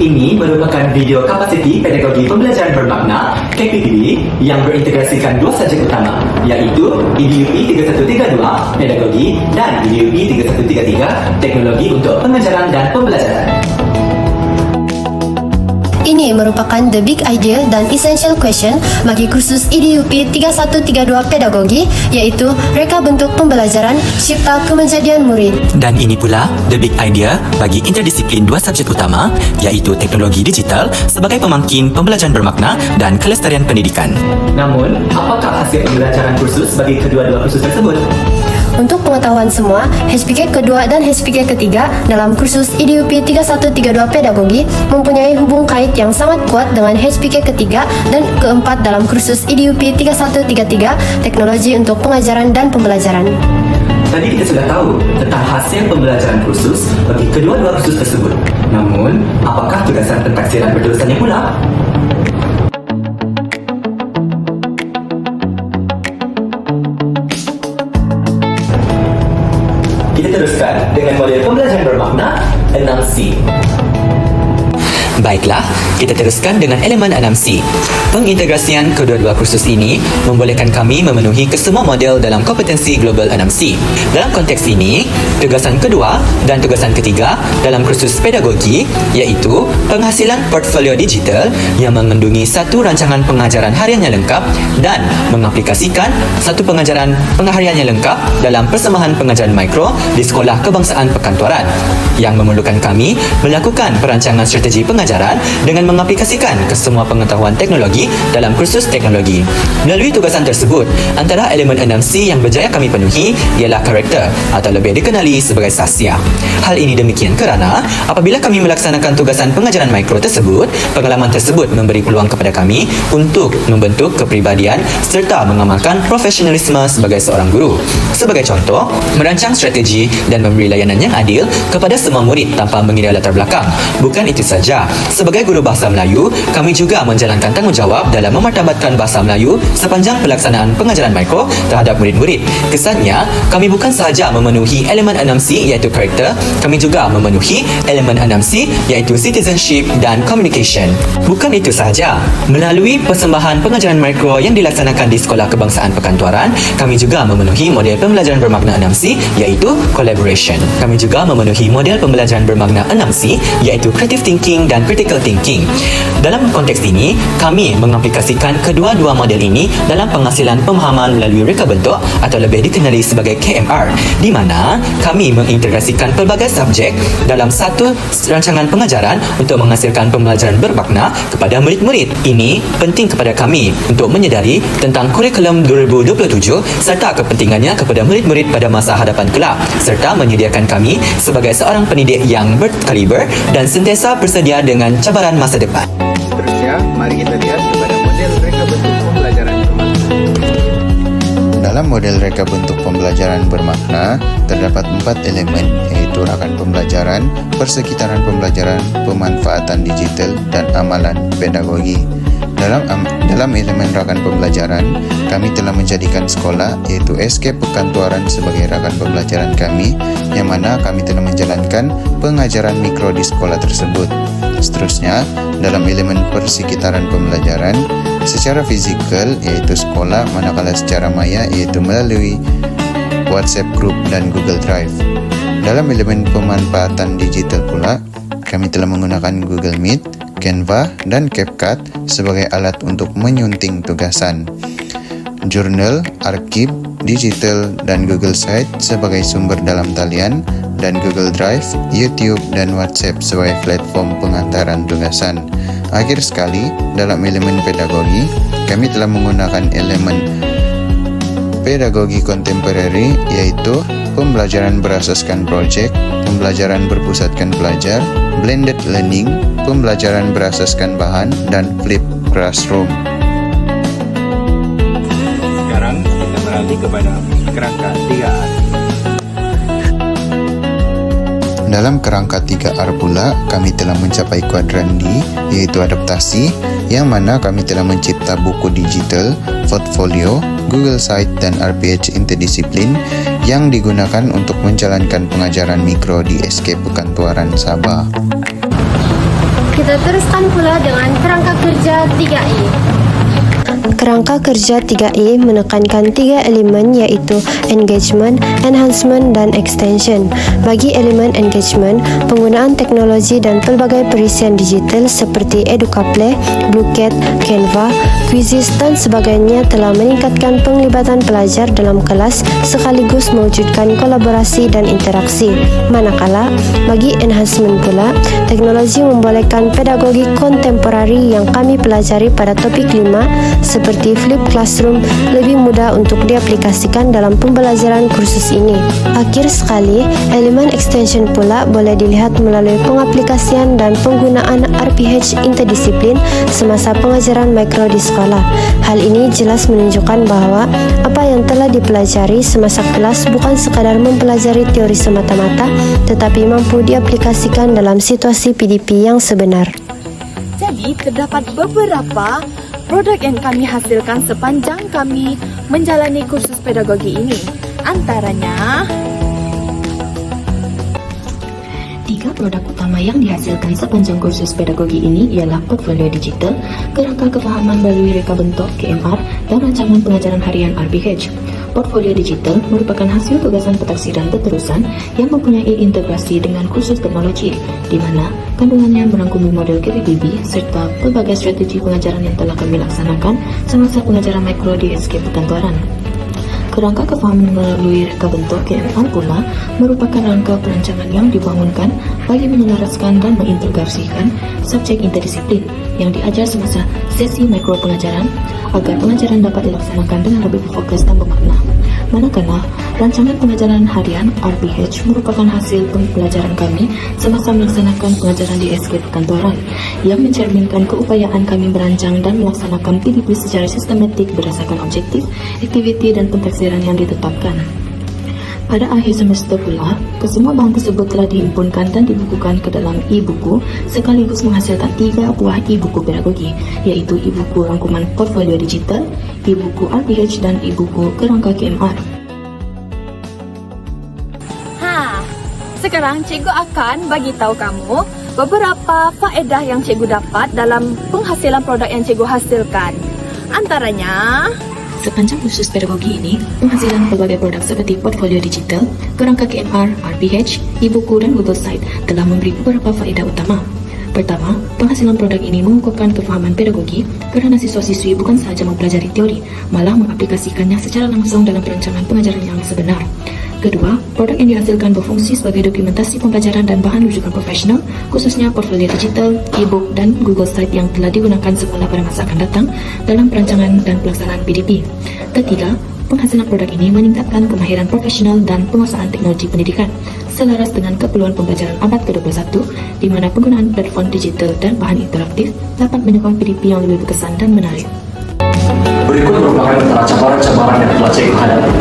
Ini merupakan video kapasiti pedagogi pembelajaran bermakna KPPB yang berintegrasikan dua subjek utama, iaitu EDUP 3132 Pedagogi dan EDUP 3133 Teknologi untuk Pengajaran dan Pembelajaran. Ini merupakan the big idea dan essential question bagi kursus EDUP 3132 Pedagogi, iaitu reka bentuk pembelajaran cipta kemenjadian murid. Dan ini pula the big idea bagi interdisiplin dua subjek utama, iaitu teknologi digital sebagai pemangkin pembelajaran bermakna dan kelestarian pendidikan. Namun, apakah hasil pembelajaran kursus bagi kedua-dua kursus tersebut? Untuk pengetahuan semua, HPK kedua dan HPK ketiga dalam kursus EDUP 3132 Pedagogi mempunyai hubung kait yang sangat kuat dengan HPK ketiga dan keempat dalam kursus EDUP 3133 Teknologi untuk Pengajaran dan Pembelajaran. Tadi kita sudah tahu tentang hasil pembelajaran kursus bagi kedua-dua kursus tersebut. Namun, apakah tugasan pentaksiran berterusannya pula? Kita teruskan dengan model pembelajaran bermakna 6C. Baiklah, kita teruskan dengan elemen 6C. Pengintegrasian kedua-dua kursus ini membolehkan kami memenuhi kesemua model dalam kompetensi global 6C. Dalam konteks ini, tugasan kedua dan tugasan ketiga dalam kursus pedagogi iaitu penghasilan portfolio digital yang mengandungi satu rancangan pengajaran harian yang lengkap dan mengaplikasikan satu pengajaran pengharian yang lengkap dalam persembahan pengajaran mikro di Sekolah Kebangsaan Perkantoran yang memerlukan kami melakukan perancangan strategi pengajaran dengan mengaplikasikan kesemua pengetahuan teknologi dalam kursus teknologi. Melalui tugasan tersebut, antara elemen 6C yang berjaya kami penuhi ialah karakter atau lebih dikenali sebagai sasya. Hal ini demikian kerana apabila kami melaksanakan tugasan pengajaran mikro tersebut, pengalaman tersebut memberi peluang kepada kami untuk membentuk kepribadian serta mengamalkan profesionalisme sebagai seorang guru. Sebagai contoh, merancang strategi dan memberi layanan yang adil kepada semua murid tanpa mengira latar belakang. Bukan itu saja, sebagai guru bahasa Melayu, kami juga menjalankan tanggungjawab dalam memartabatkan bahasa Melayu sepanjang pelaksanaan pengajaran mikro terhadap murid-murid. Kesannya, kami bukan sahaja memenuhi elemen 6C iaitu karakter, kami juga memenuhi elemen 6C iaitu citizenship dan communication. Bukan itu sahaja, melalui persembahan pengajaran mikro yang dilaksanakan di Sekolah Kebangsaan Perkantoran, kami juga memenuhi model pembelajaran bermakna 6C iaitu collaboration. Kami juga memenuhi model pembelajaran bermakna 6C iaitu creative thinking dan critical thinking. Dalam konteks ini, kami mengaplikasikan kedua-dua model ini dalam penghasilan pemahaman melalui reka bentuk atau lebih dikenali sebagai KMR, di mana kami mengintegrasikan pelbagai subjek dalam satu rancangan pengajaran untuk menghasilkan pembelajaran bermakna kepada murid-murid. Ini penting kepada kami untuk menyedari tentang kurikulum 2027 serta kepentingannya kepada murid-murid pada masa hadapan kelak, serta menyediakan kami sebagai seorang pendidik yang berkaliber dan sentiasa bersedia dengan cabaran masa depan. Seterusnya, mari kita lihat kepada model reka bentuk pembelajaran bermakna. Dalam model reka bentuk pembelajaran bermakna, terdapat 4 elemen, yaitu rakan pembelajaran, persekitaran pembelajaran, pemanfaatan digital, dan amalan pedagogi. Dalam elemen rakan pembelajaran, kami telah menjadikan sekolah iaitu SK Perkantoran sebagai rakan pembelajaran kami, yang mana kami telah menjalankan pengajaran mikro di sekolah tersebut. Seterusnya, dalam elemen persekitaran pembelajaran, secara fizikal iaitu sekolah, manakala secara maya iaitu melalui WhatsApp Group dan Google Drive. Dalam elemen pemanfaatan digital pula, kami telah menggunakan Google Meet, Canva, dan CapCut sebagai alat untuk menyunting tugasan. Jurnal, arsip, digital, dan Google Site sebagai sumber dalam talian, dan Google Drive, YouTube, dan WhatsApp sebagai platform pengantaran tugasan. Akhir sekali, dalam elemen pedagogi, kami telah menggunakan elemen pedagogi kontemporeri yaitu pembelajaran berasaskan projek, pembelajaran berpusatkan pelajar, blended learning, pembelajaran berasaskan bahan, dan flip classroom. Sekarang kita beralih kepada kerangka 3R. Dalam kerangka 3R pula, kami telah mencapai kuadran D, yaitu adaptasi, yang mana kami telah mencipta buku digital, portfolio, Google Site, dan RPH interdisiplin yang digunakan untuk menjalankan pengajaran mikro di SK Perkantoran Sabah. Kita teruskan pula dengan kerangka kerja 3E. Kerangka kerja 3E menekankan 3 elemen iaitu engagement, enhancement, dan extension. Bagi elemen engagement, penggunaan teknologi dan pelbagai perisian digital seperti EducaPlay, BlueCat, Canva, Quizizz dan sebagainya telah meningkatkan penglibatan pelajar dalam kelas sekaligus mewujudkan kolaborasi dan interaksi. Manakala, bagi enhancement pula, teknologi membolehkan pedagogi kontemporari yang kami pelajari pada topik 5 seperti Flip Classroom lebih mudah untuk diaplikasikan dalam pembelajaran kursus ini. Akhir sekali, elemen extension pula boleh dilihat melalui pengaplikasian dan penggunaan RPH interdisiplin semasa pengajaran mikro di sekolah. Hal ini jelas menunjukkan bahawa apa yang telah dipelajari semasa kelas bukan sekadar mempelajari teori semata-mata, tetapi mampu diaplikasikan dalam situasi PDP yang sebenar. Jadi, terdapat beberapa produk yang kami hasilkan sepanjang kami menjalani kursus pedagogi ini. Antaranya, 3 produk utama yang dihasilkan sepanjang kursus pedagogi ini ialah portfolio digital, kerangka kefahaman melalui reka bentuk KMR, dan rancangan pengajaran harian RPH. Portfolio digital merupakan hasil tugasan pentaksiran berterusan yang mempunyai integrasi dengan kursus teknologi, di mana kandungannya merangkumi model KPPB serta pelbagai strategi pengajaran yang telah kami laksanakan semasa pengajaran mikro di SK Perkantoran. Kerangka kefahaman melalui reka bentuk KMR pula merupakan rangka perancangan yang dibangunkan bagi menyelaraskan dan mengintegrasikan subjek interdisiplin yang diajar semasa sesi mikro pengajaran agar pengajaran dapat dilaksanakan dengan lebih berfokus dan bermakna. Manakala, rancangan pengajaran harian RPH merupakan hasil pembelajaran kami semasa melaksanakan pengajaran di SK Perkantoran yang mencerminkan keupayaan kami merancang dan melaksanakan PDP secara sistematik berdasarkan objektif, aktiviti dan pentaksiran yang ditetapkan. Pada akhir semester pula, kesemua bahan tersebut telah dihimpunkan dan dibukukan ke dalam e-buku sekaligus menghasilkan 3 buah e-buku pedagogi, iaitu e-buku rangkuman portfolio digital, e-buku RPH dan e-buku kerangka KMR. Sekarang cikgu akan bagi tahu kamu beberapa faedah yang cikgu dapat dalam penghasilan produk yang cikgu hasilkan. Antaranya, sepanjang kursus pedagogi ini, penghasilan pelbagai produk seperti portfolio digital, kerangka KMR, RPH, e-buku dan Google Site telah memberi beberapa faedah utama. Pertama, penghasilan produk ini mengukuhkan kefahaman pedagogi kerana siswa-siswi bukan sahaja mempelajari teori, malah mengaplikasikannya secara langsung dalam perancangan pengajaran yang sebenar. Kedua, produk yang dihasilkan berfungsi sebagai dokumentasi pembelajaran dan bahan rujukan profesional, khususnya portfolio digital, e-book dan Google Site yang telah digunakan semula pada masa akan datang dalam perancangan dan pelaksanaan PDP. Ketiga, penghasilan produk ini meningkatkan kemahiran profesional dan penguasaan teknologi pendidikan, selaras dengan keperluan pembelajaran abad ke-21, di mana penggunaan platform digital dan bahan interaktif dapat menyokong PDP yang lebih berkesan dan menarik. Berikut merupakan antara cabaran-cabaran yang telah cikgu hadapi.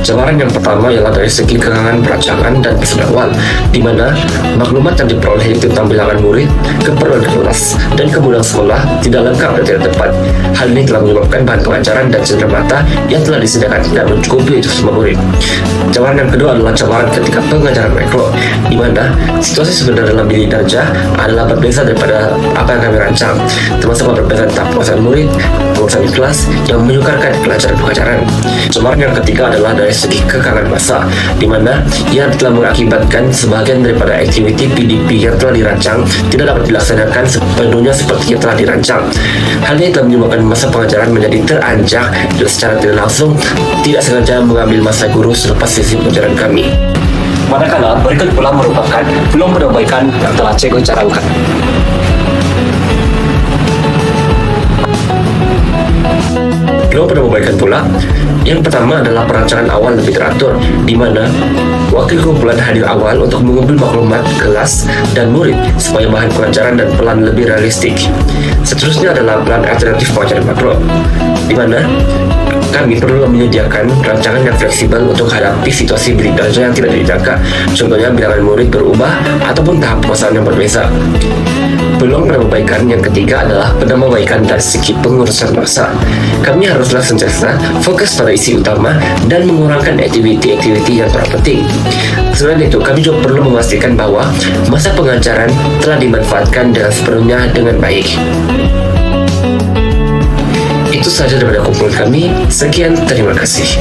Cabaran yang pertama ialah dari segi kekangan perancangan dan kesedaran, di mana maklumat yang diperoleh tentang bilangan murid, keperluan kelas, dan kemudahan sekolah tidak lengkap dan tidak tepat. Hal ini telah menyebabkan bahan pengajaran dan cenderamata yang telah disediakan tidak mencukupi untuk semua murid. Cabaran yang kedua adalah cabaran ketika pengajaran mikro, di mana situasi sebenarnya dalam diri darjah adalah berbeza daripada apa yang kami rancang, termasuk berbeza tentang penguasaan murid, penguasaan kelas yang menyukarkan pelajaran pengajaran. Cabaran yang ketiga adalah dari segi kekangan masa, di mana ia telah mengakibatkan sebahagian daripada aktiviti PDP yang telah dirancang tidak dapat dilaksanakan sepenuhnya seperti yang telah dirancang. Hal ini telah menyebabkan masa pengajaran menjadi teranjak dan secara tidak langsung tidak sengaja mengambil masa guru selepas sesi pelajaran kami. Manakala berikut pula merupakan peluang perbaikan yang telah cikgu cadangkan. Peluang perbaikan pula, yang pertama adalah perancangan awal lebih teratur, di mana wakil kumpulan hadir awal untuk mengumpul maklumat kelas dan murid supaya bahan pengajaran dan pelan lebih realistik. Seterusnya adalah pelan alternatif pengajaran makro, di mana kami perlu menyediakan rancangan yang fleksibel untuk hadapi situasi belajar yang tidak dijaga. Contohnya bilangan murid berubah ataupun tahap penguasaan yang berbeza. Peluang penambahbaikan yang ketiga adalah penambahbaikan dari segi pengurusan masa. Kami haruslah sentiasa fokus pada isi utama dan mengurangkan aktiviti-aktiviti yang kurang penting. Selain itu, kami juga perlu memastikan bahwa masa pengajaran telah dimanfaatkan dengan sepenuhnya dengan baik. Itu saja daripada kumpulan kami. Sekian, terima kasih.